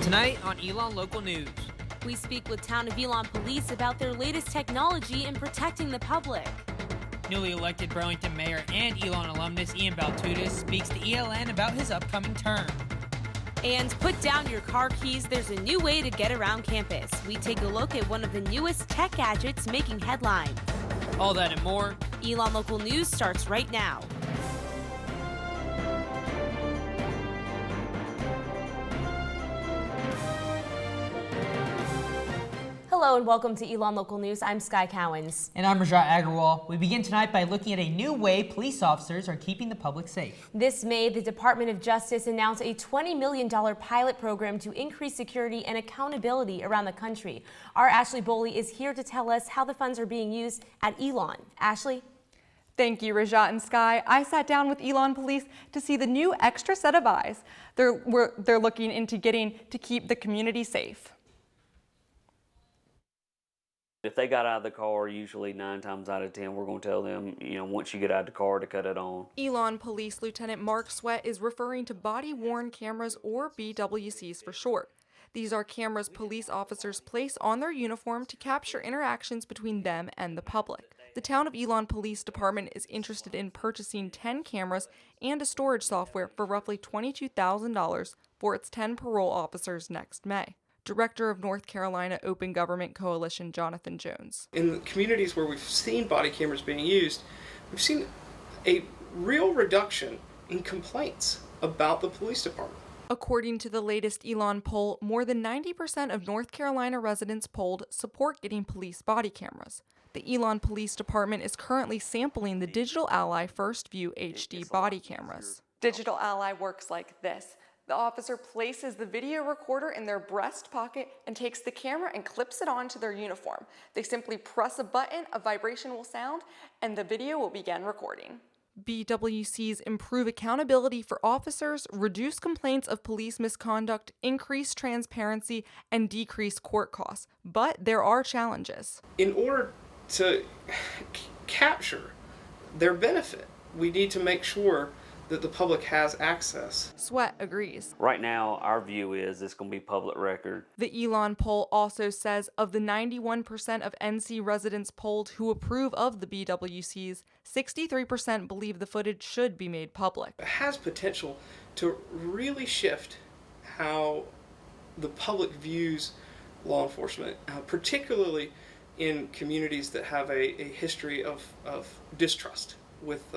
Tonight on Elon Local News. We speak with Town of Elon Police about their latest technology in protecting the public. Newly elected Burlington Mayor and Elon alumnus Ian Baltutis speaks to ELN about his upcoming term. And put down your car keys, there's a new way to get around campus. We take a look at one of the newest tech gadgets making headlines. All that and more. Elon Local News starts right now. Hello and welcome to Elon Local News. I'm Sky Cowens. And I'm Rajat Agarwal. We begin tonight by looking at a new way police officers are keeping the public safe. This May, the Department of Justice announced a $20 million pilot program to increase security and accountability around the country. Our Ashley Boley is here to tell us how the funds are being used at Elon. Ashley? Thank you, Rajat and Sky. I sat down with Elon Police to see the new extra set of eyes they're looking into getting to keep the community safe. If they got out of the car, usually 9 times out of 10, we're going to tell them, once you get out of the car to cut it on. Elon Police Lieutenant Mark Sweat is referring to body-worn cameras, or BWCs for short. These are cameras police officers place on their uniform to capture interactions between them and the public. The Town of Elon Police Department is interested in purchasing 10 cameras and a storage software for roughly $22,000 for its 10 parole officers next May. Director of North Carolina Open Government Coalition, Jonathan Jones. In the communities where we've seen body cameras being used, we've seen a real reduction in complaints about the police department. According to the latest Elon poll, more than 90% of North Carolina residents polled support getting police body cameras. The Elon Police Department is currently sampling the Digital Ally First View HD body cameras. Digital Ally works like this. The officer places the video recorder in their breast pocket and takes the camera and clips it onto their uniform. They simply press a button, a vibration will sound, and the video will begin recording. BWCs improve accountability for officers, reduce complaints of police misconduct, increase transparency, and decrease court costs. But there are challenges. In order to capture their benefit, we need to make sure that the public has access. Sweat agrees. Right now, our view is it's going to be public record. The Elon poll also says of the 91% of NC residents polled who approve of the BWCs, 63% believe the footage should be made public. It has potential to really shift how the public views law enforcement, particularly in communities that have a history of distrust with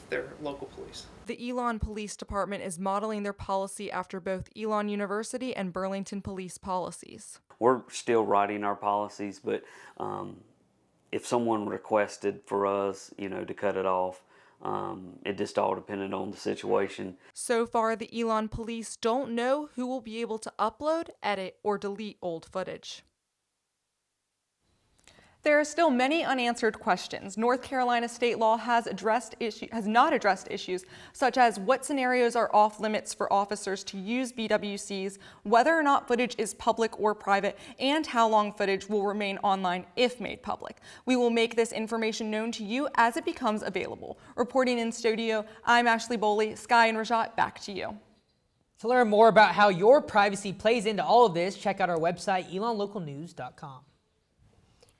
their local police. The Elon Police Department is modeling their policy after both Elon University and Burlington police policies. We're still writing our policies, but if someone requested for us, to cut it off, it just all depended on the situation. So far, the Elon Police don't know who will be able to upload, edit, or delete old footage. There are still many unanswered questions. North Carolina state law has not addressed issues such as what scenarios are off limits for officers to use BWCs, whether or not footage is public or private, and how long footage will remain online if made public. We will make this information known to you as it becomes available. Reporting in studio, I'm Ashley Boley. Sky and Rajat, back to you. To learn more about how your privacy plays into all of this, check out our website, elonlocalnews.com.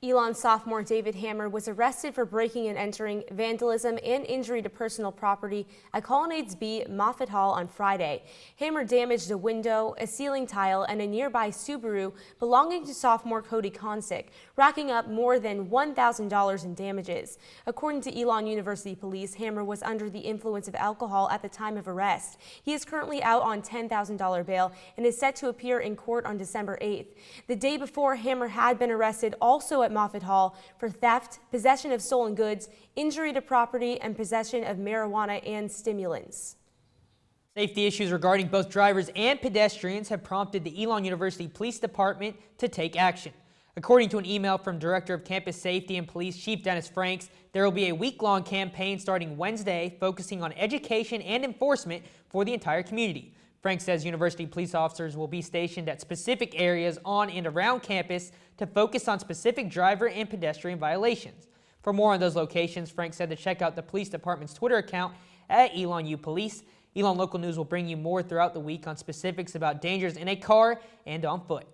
Elon sophomore David Hammer was arrested for breaking and entering, vandalism, and injury to personal property at Colonnades B, Moffett Hall on Friday. Hammer damaged a window, a ceiling tile, and a nearby Subaru belonging to sophomore Cody Konsick, racking up more than $1,000 in damages. According to Elon University Police, Hammer was under the influence of alcohol at the time of arrest. He is currently out on $10,000 bail and is set to appear in court on December 8th. The day before, Hammer had been arrested also at Moffett Hall for theft, possession of stolen goods, injury to property, and possession of marijuana and stimulants. Safety issues regarding both drivers and pedestrians have prompted the Elon University Police Department to take action. According to an email from Director of Campus Safety and Police Chief Dennis Franks, there will be a week-long campaign starting Wednesday focusing on education and enforcement for the entire community. Frank says university police officers will be stationed at specific areas on and around campus to focus on specific driver and pedestrian violations. For more on those locations, Frank said to check out the police department's Twitter account at ElonU Police Elon Local News will bring you more throughout the week on specifics about dangers in a car and on foot.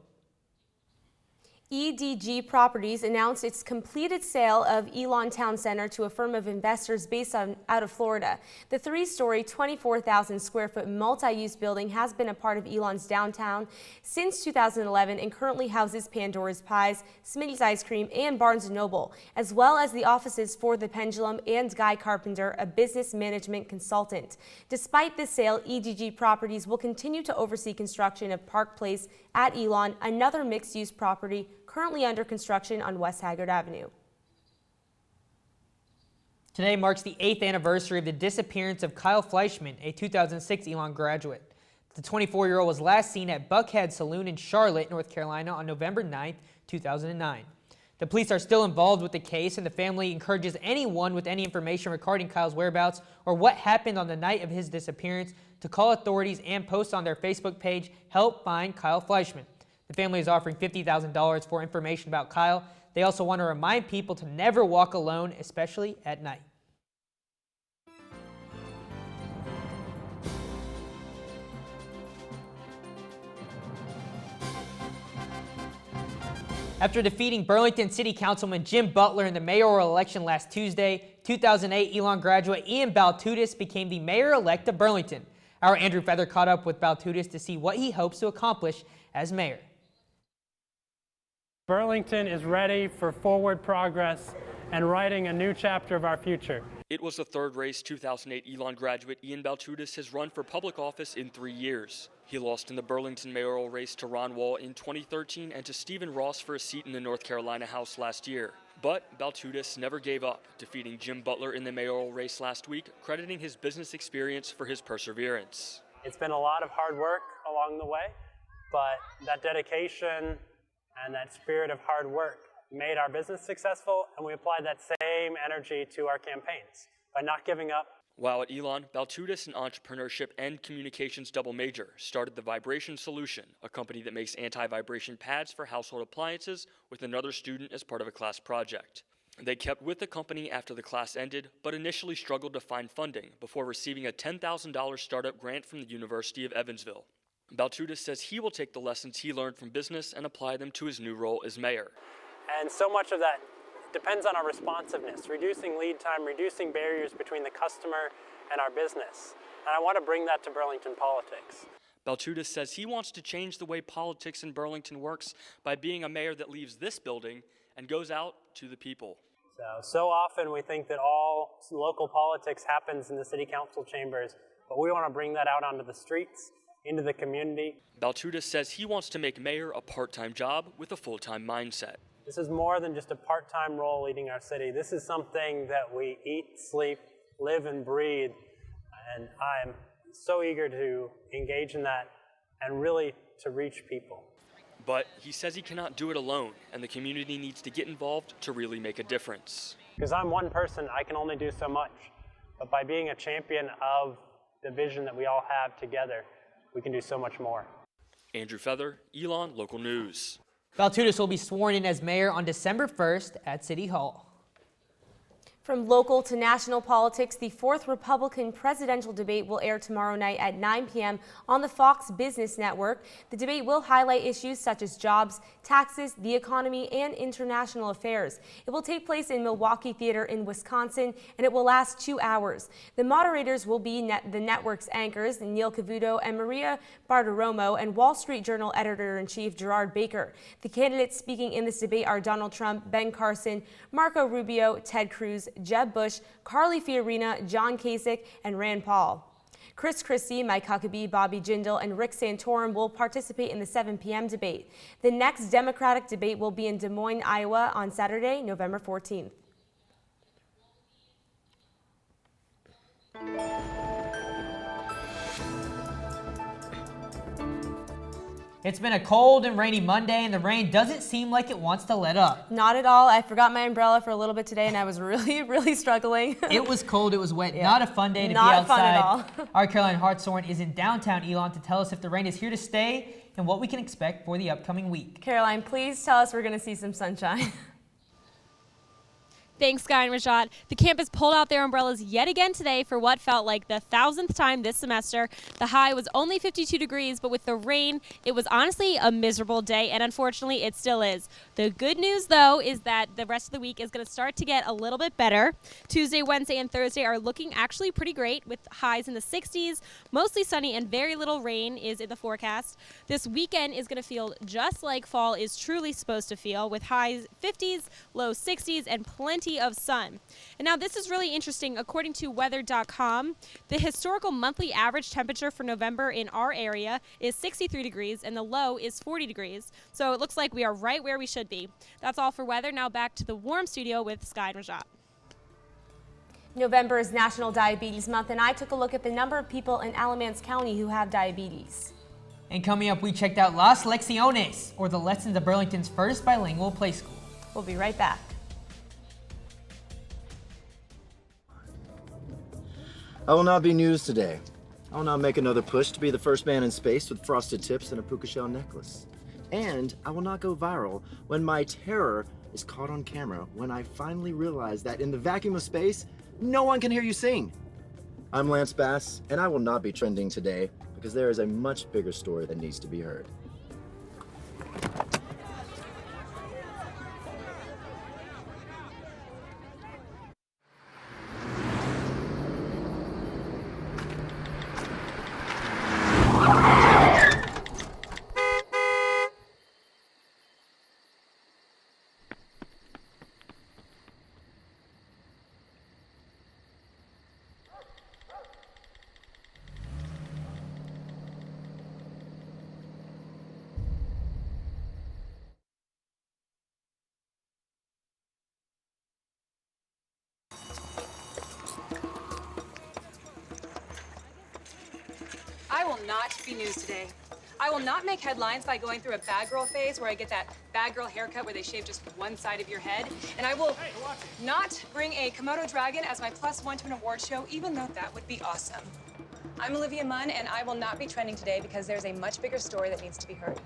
EDG Properties announced its completed sale of Elon Town Center to a firm of investors based out of Florida. The three-story, 24,000 square foot multi-use building has been a part of Elon's downtown since 2011 and currently houses Pandora's Pies, Smitty's Ice Cream, and Barnes & Noble, as well as the offices for The Pendulum and Guy Carpenter, a business management consultant. Despite this sale, EDG Properties will continue to oversee construction of Park Place at Elon, another mixed-use property currently under construction on West Haggard Avenue. Today marks the 8th anniversary of the disappearance of Kyle Fleischmann, a 2006 Elon graduate. The 24-year-old was last seen at Buckhead Saloon in Charlotte, North Carolina on November 9, 2009. The police are still involved with the case, and the family encourages anyone with any information regarding Kyle's whereabouts or what happened on the night of his disappearance to call authorities and post on their Facebook page, "Help Find Kyle Fleischmann." The family is offering $50,000 for information about Kyle. They also want to remind people to never walk alone, especially at night. After defeating Burlington City Councilman Jim Butler in the mayoral election last Tuesday, 2008 Elon graduate Ian Baltutis became the mayor-elect of Burlington. Our Andrew Feather caught up with Baltutis to see what he hopes to accomplish as mayor. Burlington is ready for forward progress and writing a new chapter of our future. It was the third race 2008 Elon graduate Ian Baltutis has run for public office in 3 years. He lost in the Burlington mayoral race to Ron Wall in 2013 and to Stephen Ross for a seat in the North Carolina House last year. But Baltutis never gave up, defeating Jim Butler in the mayoral race last week, crediting his business experience for his perseverance. It's been a lot of hard work along the way, but that dedication and that spirit of hard work made our business successful, and we applied that same energy to our campaigns by not giving up. While at Elon, Baltutis, an entrepreneurship and communications double major, started the Vibration Solution, a company that makes anti-vibration pads for household appliances, with another student as part of a class project. They kept with the company after the class ended, but initially struggled to find funding before receiving a $10,000 startup grant from the University of Evansville. Baltutis says he will take the lessons he learned from business and apply them to his new role as mayor. And so much of that depends on our responsiveness, reducing lead time, reducing barriers between the customer and our business. And I want to bring that to Burlington politics. Baltutis says he wants to change the way politics in Burlington works by being a mayor that leaves this building and goes out to the people. So often we think that all local politics happens in the city council chambers, but we want to bring that out onto the streets, into the community. Baltutis says he wants to make mayor a part-time job with a full-time mindset. This is more than just a part-time role leading our city. This is something that we eat, sleep, live, and breathe, and I'm so eager to engage in that and really to reach people. But he says he cannot do it alone, and the community needs to get involved to really make a difference. Because I'm one person, I can only do so much. But by being a champion of the vision that we all have together, we can do so much more. Andrew Feather, Elon Local News. Baltutis will be sworn in as mayor on December 1st at City Hall. From local to national politics, the fourth Republican presidential debate will air tomorrow night at 9 p.m. on the Fox Business Network. The debate will highlight issues such as jobs, taxes, the economy, and international affairs. It will take place in Milwaukee Theater in Wisconsin, and it will last 2 hours. The moderators will be the network's anchors, Neil Cavuto and Maria Bartiromo, and Wall Street Journal editor-in-chief Gerard Baker. The candidates speaking in this debate are Donald Trump, Ben Carson, Marco Rubio, Ted Cruz, Jeb Bush, Carly Fiorina, John Kasich, and Rand Paul. Chris Christie, Mike Huckabee, Bobby Jindal, and Rick Santorum will participate in the 7 p.m. debate. The next Democratic debate will be in Des Moines, Iowa on Saturday, November 14th. It's been a cold and rainy Monday, and the rain doesn't seem like it wants to let up. Not at all. I forgot my umbrella for a little bit today, and I was really struggling. It was cold, it was wet, Yeah. not a fun day to Not be outside. fun at all. Our Caroline Hartshorn is in downtown Elon to tell us if the rain is here to stay and what we can expect for the upcoming week. Caroline, please tell us we're going to see some sunshine. Thanks, Guy and Rajat. The campus pulled out their umbrellas yet again today for what felt like the 1,000th time this semester. The high was only 52 degrees, but with the rain, it was honestly a miserable day, and unfortunately, it still is. The good news, though, is that the rest of the week is going to start to get a little bit better. Tuesday, Wednesday, and Thursday are looking actually pretty great, with highs in the 60s, mostly sunny, and very little rain is in the forecast. This weekend is going to feel just like fall is truly supposed to feel, with highs 50s, low 60s, and plenty of sun. And now this is really interesting. According to weather.com, the historical monthly average temperature for November in our area is 63 degrees and the low is 40 degrees. So it looks like we are right where we should be. That's all for weather. Now back to the warm studio with Sky and Rajat. November is National Diabetes Month, and I took a look at the number of people in Alamance County who have diabetes. And coming up, we checked out Las Lecciones, or the lessons of Burlington's first bilingual play school. We'll be right back. I will not be news today. I will not make another push to be the first man in space with frosted tips and a puka shell necklace. And I will not go viral when my terror is caught on camera when I finally realize that in the vacuum of space, no one can hear you sing. I'm Lance Bass, and I will not be trending today because there is a much bigger story that needs to be heard. I will not be news today. I will not make headlines by going through a bad girl phase where I get that bad girl haircut where they shave just one side of your head. And I will not bring a Komodo dragon as my +1 to an award show, even though that would be awesome. I'm Olivia Munn, and I will not be trending today because there's a much bigger story that needs to be heard.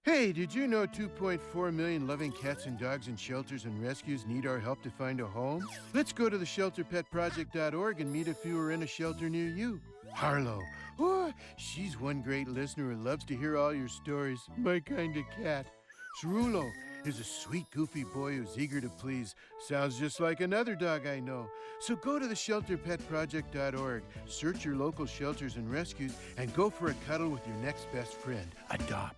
Hey, did you know 2.4 million loving cats and dogs in shelters and rescues need our help to find a home? Let's go to the shelterpetproject.org and meet if you are in a shelter near you. Harlow, oh, she's one great listener who loves to hear all your stories. My kind of cat. Cerulo is a sweet, goofy boy who's eager to please. Sounds just like another dog I know. So go to the shelterpetproject.org, search your local shelters and rescues, and go for a cuddle with your next best friend. Adopt.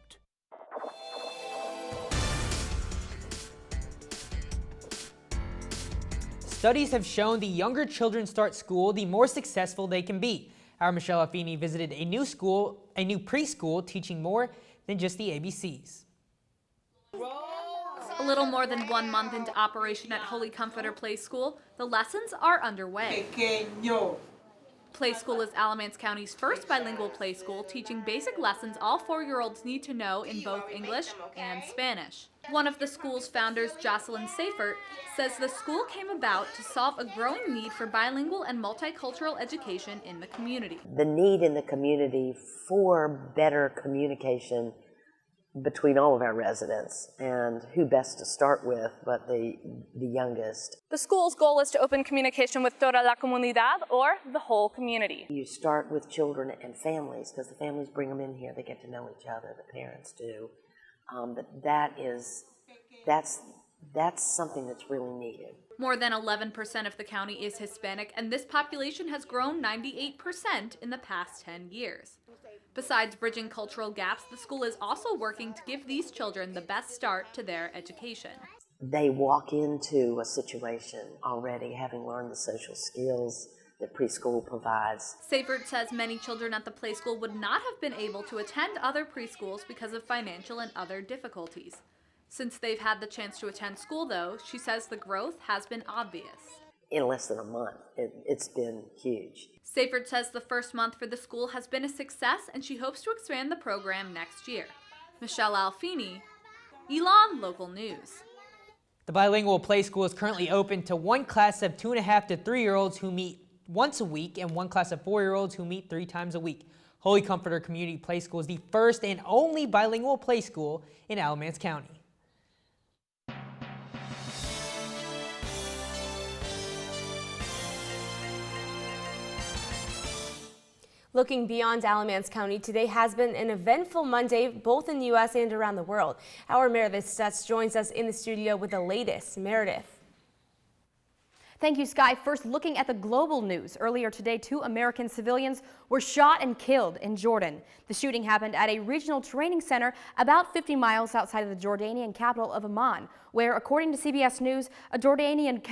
Studies have shown the younger children start school, the more successful they can be. Our Michelle Affini visited a new preschool teaching more than just the ABCs. A little more than 1 month into operation at Holy Comforter Play School, the lessons are underway. Play School is Alamance County's first bilingual play school, teaching basic lessons all 4-year-olds need to know in both English and Spanish. One of the school's founders, Jocelyn Seifert, says the school came about to solve a growing need for bilingual and multicultural education in the community. The need in the community for better communication between all of our residents, and who best to start with but the youngest. The school's goal is to open communication with toda la comunidad, or the whole community. You start with children and families, because the families bring them in here, they get to know each other, the parents do. But that's something that's really needed. More than 11% of the county is Hispanic, and this population has grown 98% in the past 10 years. Besides bridging cultural gaps, the school is also working to give these children the best start to their education. They walk into a situation already having learned the social skills that preschool provides. Seifert says many children at the play school would not have been able to attend other preschools because of financial and other difficulties. Since they've had the chance to attend school, though, she says the growth has been obvious. In less than a month, it's been huge. Seifert says the first month for the school has been a success, and she hopes to expand the program next year. Michelle Alfini, Elon Local News. The bilingual play school is currently open to one class of 2.5 to 3-year-olds who meet once a week and one class of 4-year-olds who meet 3 times a week. Holy Comforter Community Play School is the first and only bilingual play school in Alamance County. Looking beyond Alamance County, today has been an eventful Monday, both in the U.S. and around the world. Our Meredith Stutz joins us in the studio with the latest. Meredith. Thank you, Sky. First, looking at the global news. Earlier today, 2 American civilians were shot and killed in Jordan. The shooting happened at a regional training center about 50 miles outside of the Jordanian capital of Amman, where, according to CBS News, a Jordanian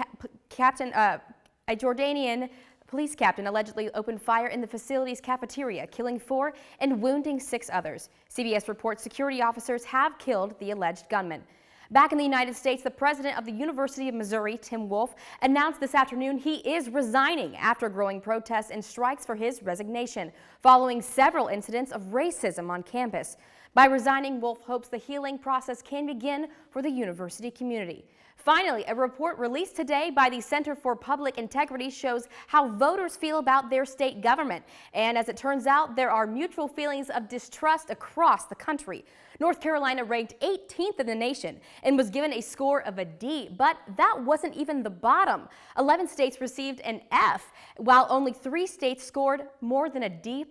police captain allegedly opened fire in the facility's cafeteria, killing 4 and wounding 6 others. CBS reports security officers have killed the alleged gunman. Back in the United States, the president of the University of Missouri, Tim Wolfe, announced this afternoon he is resigning after growing protests and strikes for his resignation, following several incidents of racism on campus. By resigning, Wolfe hopes the healing process can begin for the university community. Finally, a report released today by the Center for Public Integrity shows how voters feel about their state government. And as it turns out, there are mutual feelings of distrust across the country. North Carolina ranked 18th in the nation and was given a score of a D, but that wasn't even the bottom. 11 states received an F, while only 3 states scored more than a D+.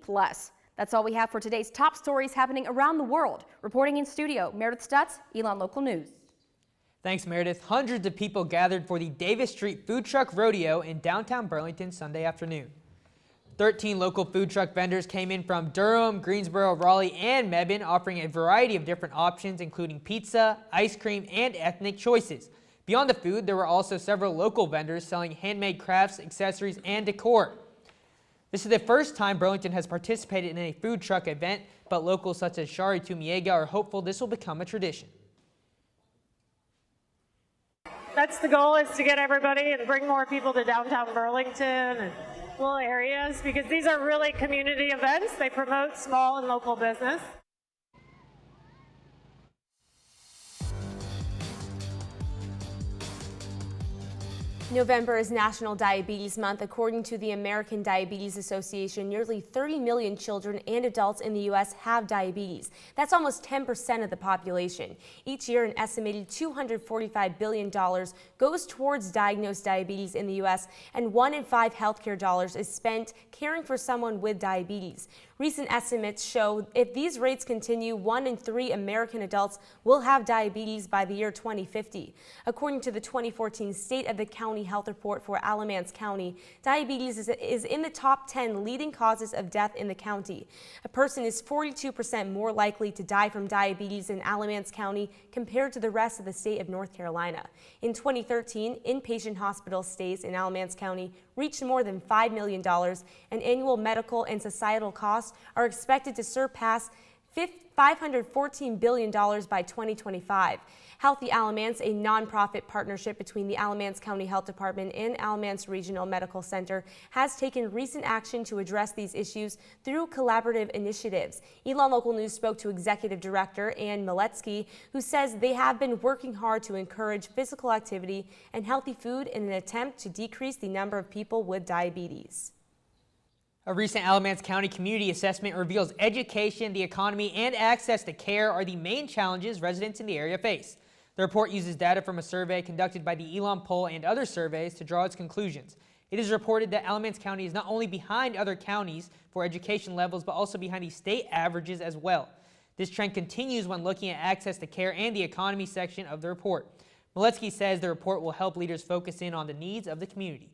That's all we have for today's top stories happening around the world. Reporting in studio, Meredith Stutz, Elon Local News. Thanks, Meredith. Hundreds of people gathered for the Davis Street Food Truck Rodeo in downtown Burlington Sunday afternoon. 13 local food truck vendors came in from Durham, Greensboro, Raleigh, and Mebane, offering a variety of different options, including pizza, ice cream, and ethnic choices. Beyond the food, there were also several local vendors selling handmade crafts, accessories, and decor. This is the first time Burlington has participated in a food truck event, but locals such as Shari Tumiega are hopeful this will become a tradition. That's the goal, is to get everybody and bring more people to downtown Burlington and little areas, because these are really community events. They promote small and local business. November is National Diabetes Month. According to the American Diabetes Association, nearly 30 million children and adults in the U.S. have diabetes. That's almost 10% of the population. Each year, an estimated $245 billion goes towards diagnosed diabetes in the U.S., and 1 in 5 healthcare dollars is spent caring for someone with diabetes. Recent estimates show if these rates continue, 1 in 3 American adults will have diabetes by the year 2050. According to the 2014 State of the County Health Report for Alamance County, diabetes is in the top 10 leading causes of death in the county. A person is 42% more likely to die from diabetes in Alamance County compared to the rest of the state of North Carolina. In 2013, inpatient hospital stays in Alamance County reached more than $5 million, and annual medical and societal costs are expected to surpass $514 billion by 2025. Healthy Alamance, a nonprofit partnership between the Alamance County Health Department and Alamance Regional Medical Center, has taken recent action to address these issues through collaborative initiatives. Elon Local News spoke to Executive Director Ann Miletsky, who says they have been working hard to encourage physical activity and healthy food in an attempt to decrease the number of people with diabetes. A recent Alamance County community assessment reveals education, the economy, and access to care are the main challenges residents in the area face. The report uses data from a survey conducted by the Elon poll and other surveys to draw its conclusions. It is reported that Alamance County is not only behind other counties for education levels, but also behind the state averages as well. This trend continues when looking at access to care and the economy section of the report. Miletsky says the report will help leaders focus in on the needs of the community.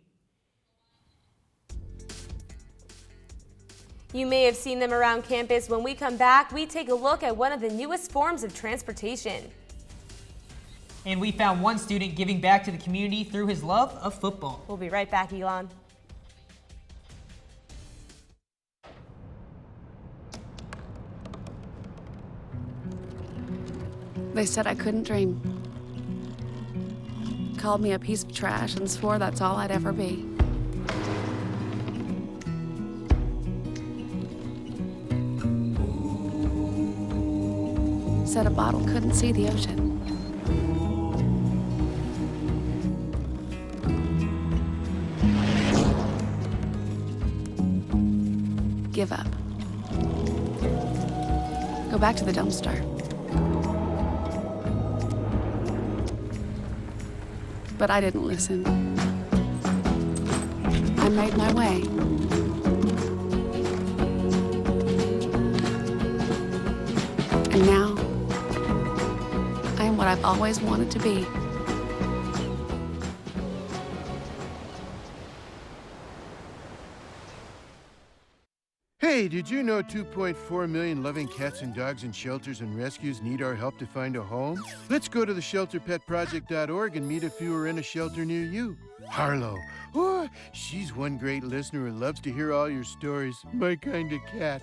You may have seen them around campus. When we come back, we take a look at one of the newest forms of transportation. And we found one student giving back to the community through his love of football. We'll be right back, Elon. They said I couldn't dream. Called me a piece of trash and swore that's all I'd ever be. Said a bottle couldn't see the ocean. Give up. go back to the dumpster. But I didn't listen. I made my way. And now, I am what I've always wanted to be. Hey, did you know 2.4 million loving cats and dogs in shelters and rescues need our help to find a home? Let's go to the shelterpetproject.org and meet if you are in a shelter near you. Harlow, oh, she's one great listener who loves to hear all your stories. My kind of cat.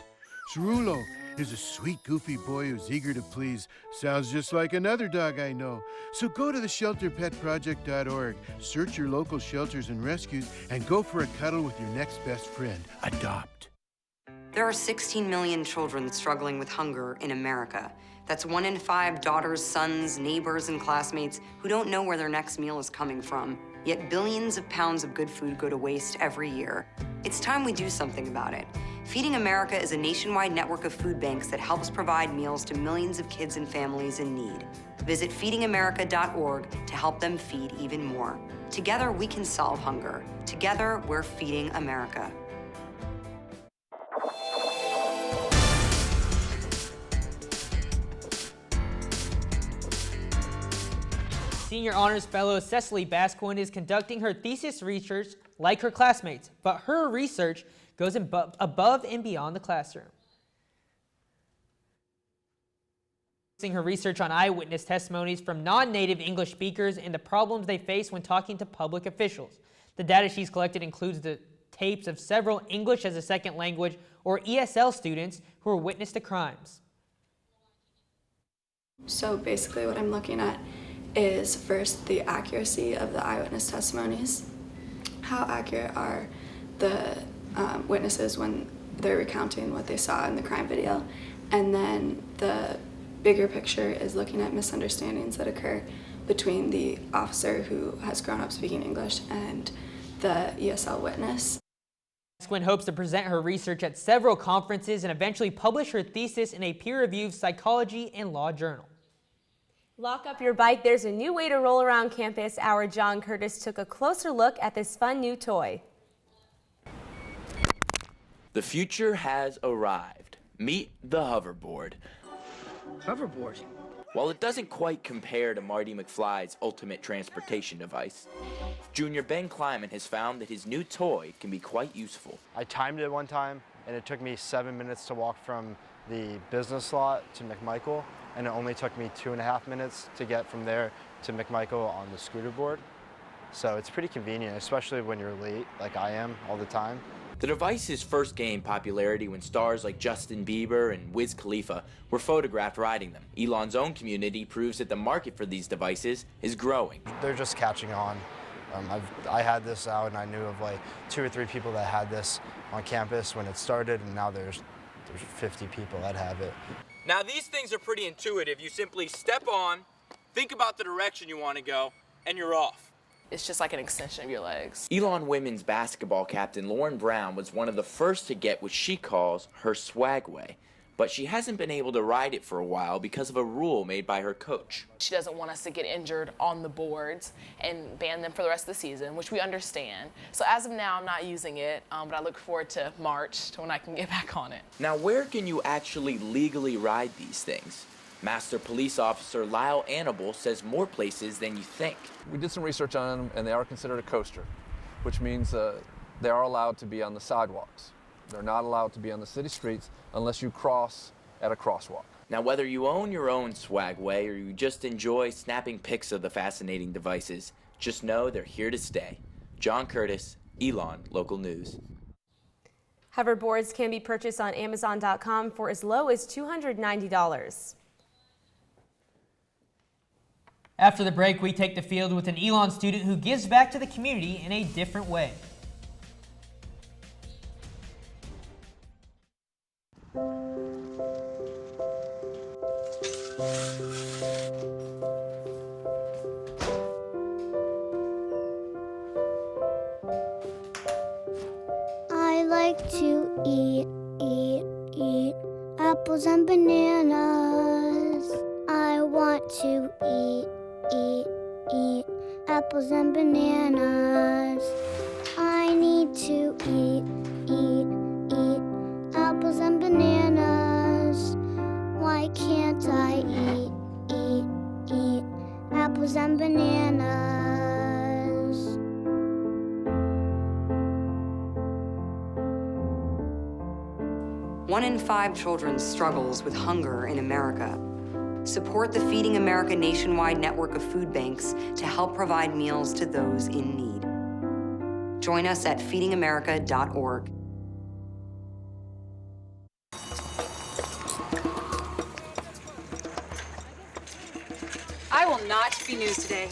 Cerulo is a sweet, goofy boy who's eager to please. Sounds just like another dog I know. So go to the shelterpetproject.org, search your local shelters and rescues, and go for a cuddle with your next best friend. Adopt. There are 16 million children struggling with hunger in America. That's 1 in 5 daughters, sons, neighbors, and classmates who don't know where their next meal is coming from. Yet billions of pounds of good food go to waste every year. It's time we do something about it. Feeding America is a nationwide network of food banks that helps provide meals to millions of kids and families in need. Visit feedingamerica.org to help them feed even more. Together, we can solve hunger. Together, we're feeding America. Senior honors fellow Cecily Basquin is conducting her thesis research like her classmates, but her research goes above and beyond the classroom. Her research on eyewitness testimonies from non-native English speakers and the problems they face when talking to public officials. The data she's collected includes the tapes of several English as a second language or ESL students who were witness to crimes. So basically what I'm looking at is first the accuracy of the eyewitness testimonies. How accurate are the witnesses when they're recounting what they saw in the crime video? And then the bigger picture is looking at misunderstandings that occur between the officer who has grown up speaking English and the ESL witness. Basquin hopes to present her research at several conferences and eventually publish her thesis in a peer-reviewed psychology and law journal. Lock up your bike. There's a new way to roll around campus. Our John Curtis took a closer look at this fun new toy. The future has arrived. Meet the hoverboard. Hoverboard? While it doesn't quite compare to Marty McFly's ultimate transportation device, Junior Ben Kleiman has found that his new toy can be quite useful. I timed it one time, and it took me 7 minutes to walk from the business lot to McMichael, and it only took me 2.5 minutes to get from there to McMichael on the scooter board. So it's pretty convenient, especially when you're late, like I am all the time. The devices first gained popularity when stars like Justin Bieber and Wiz Khalifa were photographed riding them. Elon's own community proves that the market for these devices is growing. They're just catching on. I had this out, and I knew of like 2 or 3 people that had this on campus when it started, and now there's 50 people that have it. Now these things are pretty intuitive. You simply step on, think about the direction you want to go, and you're off. It's just like an extension of your legs. Elon women's basketball captain Lauren Brown was one of the first to get what she calls her swagway, but she hasn't been able to ride it for a while because of a rule made by her coach. She doesn't want us to get injured on the boards and ban them for the rest of the season, which we understand. So as of now, I'm not using it, but I look forward to March to when I can get back on it. Now, where can you actually legally ride these things? Master Police Officer Lyle Anibal says more places than you think. We did some research on them, and they are considered a coaster, which means they are allowed to be on the sidewalks. They're not allowed to be on the city streets unless you cross at a crosswalk. Now, whether you own your own swagway or you just enjoy snapping pics of the fascinating devices, just know they're here to stay. John Curtis, Elon Local News. Hoverboards can be purchased on Amazon.com for as low as $290. After the break, we take the field with an Elon student who gives back to the community in a different way. I like to eat. Apples and bananas. I want to eat, eat, eat. Apples and bananas. I need to eat, eat, eat. Apples and bananas. Why can't I eat, eat, eat? Apples and bananas. 1 in 5 children struggles with hunger in America. Support the Feeding America nationwide network of food banks to help provide meals to those in need. Join us at feedingamerica.org. I will not be news today.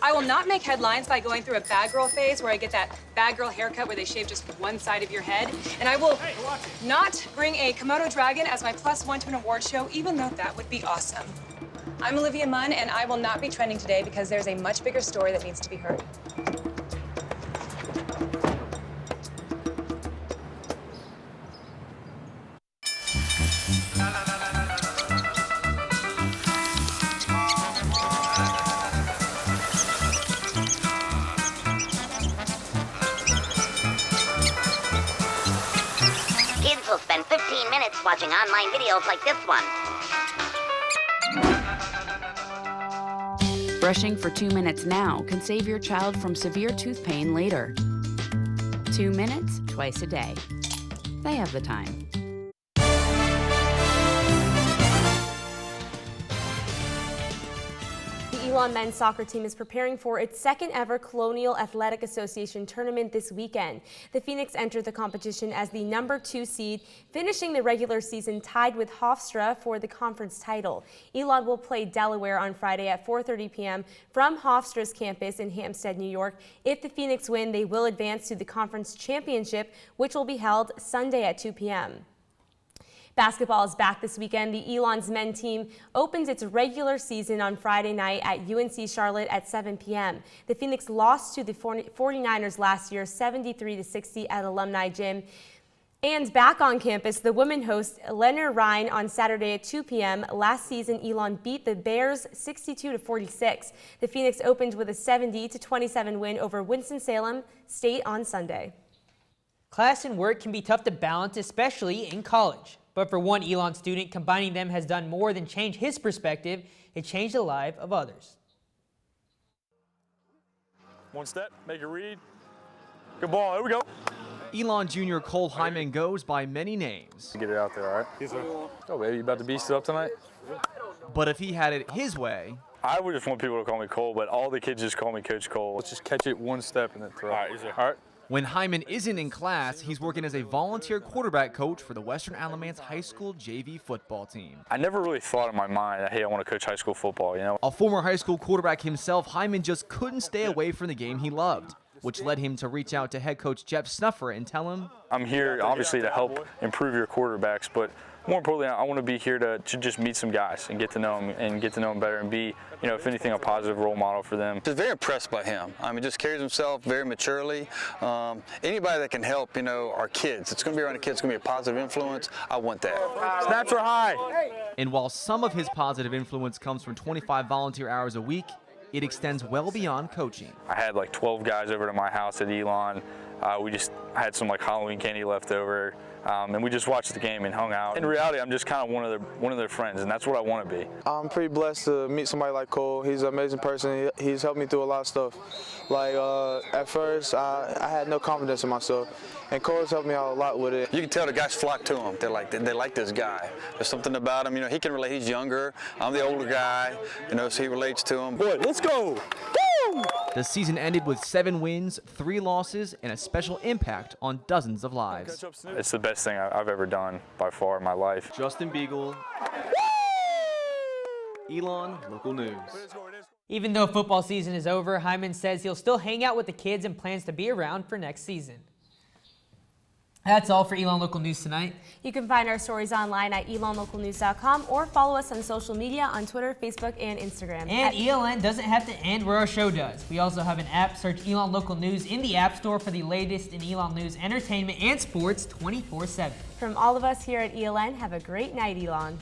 I will not make headlines by going through a bad girl phase where I get that bad girl haircut where they shave just one side of your head. And I will not bring a Komodo dragon as my +1 to an award show, even though that would be awesome. I'm Olivia Munn, and I will not be trending today because there's a much bigger story that needs to be heard. Kids will spend 15 minutes watching online videos like this one. Brushing for 2 minutes now can save your child from severe tooth pain later. 2 minutes twice a day. They have the time. The Elon men's soccer team is preparing for its second ever Colonial Athletic Association tournament this weekend. The Phoenix entered the competition as the number 2 seed, finishing the regular season tied with Hofstra for the conference title. Elon will play Delaware on Friday at 4:30 p.m. from Hofstra's campus in Hampstead, New York. If the Phoenix win, they will advance to the conference championship, which will be held Sunday at 2 p.m. Basketball is back this weekend. The Elon's men team opens its regular season on Friday night at UNC Charlotte at 7 p.m. The Phoenix lost to the 49ers last year 73-60 at Alumni Gym. And back on campus, the women host Leonard Rhine on Saturday at 2 p.m. Last season, Elon beat the Bears 62-46. The Phoenix opened with a 70-27 win over Winston-Salem State on Sunday. Class and work can be tough to balance, especially in college. But for one Elon student, combining them has done more than change his perspective. It changed the life of others. One step, make it read. Good ball, there we go. Elon Jr. Cole Hyman goes by many names. Get it out there, all right? Yes, sir. Oh, baby, you about to beast it up tonight? But if he had it his way, I would just want people to call me Cole, but all the kids just call me Coach Cole. Let's just catch it one step and then throw. All right, yes, sir. All right. When Hyman isn't in class, he's working as a volunteer quarterback coach for the Western Alamance High School JV football team. I never really thought in my mind that, hey, I want to coach high school football, you know? A former high school quarterback himself, Hyman just couldn't stay away from the game he loved, which led him to reach out to head coach Jeff Snuffer and tell him, I'm here, obviously, to help improve your quarterbacks, but more importantly, I want to be here to just meet some guys and get to know them better and be, you know, if anything, a positive role model for them. Just very impressed by him. I mean, just carries himself very maturely. Anybody that can help, you know, our kids, it's going to be around the kids, it's going to be a positive influence. I want that. Snaps are high. And while some of his positive influence comes from 25 volunteer hours a week, it extends well beyond coaching. I had like 12 guys over to my house at Elon. We just had some like Halloween candy left over, and we just watched the game and hung out. In reality, I'm just kind of one of their friends, and that's what I want to be. I'm pretty blessed to meet somebody like Cole. He's an amazing person. He's helped me through a lot of stuff. Like at first, I had no confidence in myself, and Cole's helped me out a lot with it. You can tell the guys flock to him. They like this guy. There's something about him. You know, he can relate. He's younger. I'm the older guy. You know, so he relates to him. Boy, let's go! Woo! The season ended with 7 wins, 3 losses, and a special impact on dozens of lives. It's the best thing I've ever done by far in my life. Justin Beagle, Elon, Local News. Even though football season is over, Hyman says he'll still hang out with the kids and plans to be around for next season. That's all for Elon Local News tonight. You can find our stories online at elonlocalnews.com or follow us on social media on Twitter, Facebook, and Instagram. And ELN doesn't have to end where our show does. We also have an app. Search Elon Local News in the App Store for the latest in Elon news, entertainment, and sports 24/7. From all of us here at ELN, have a great night, Elon.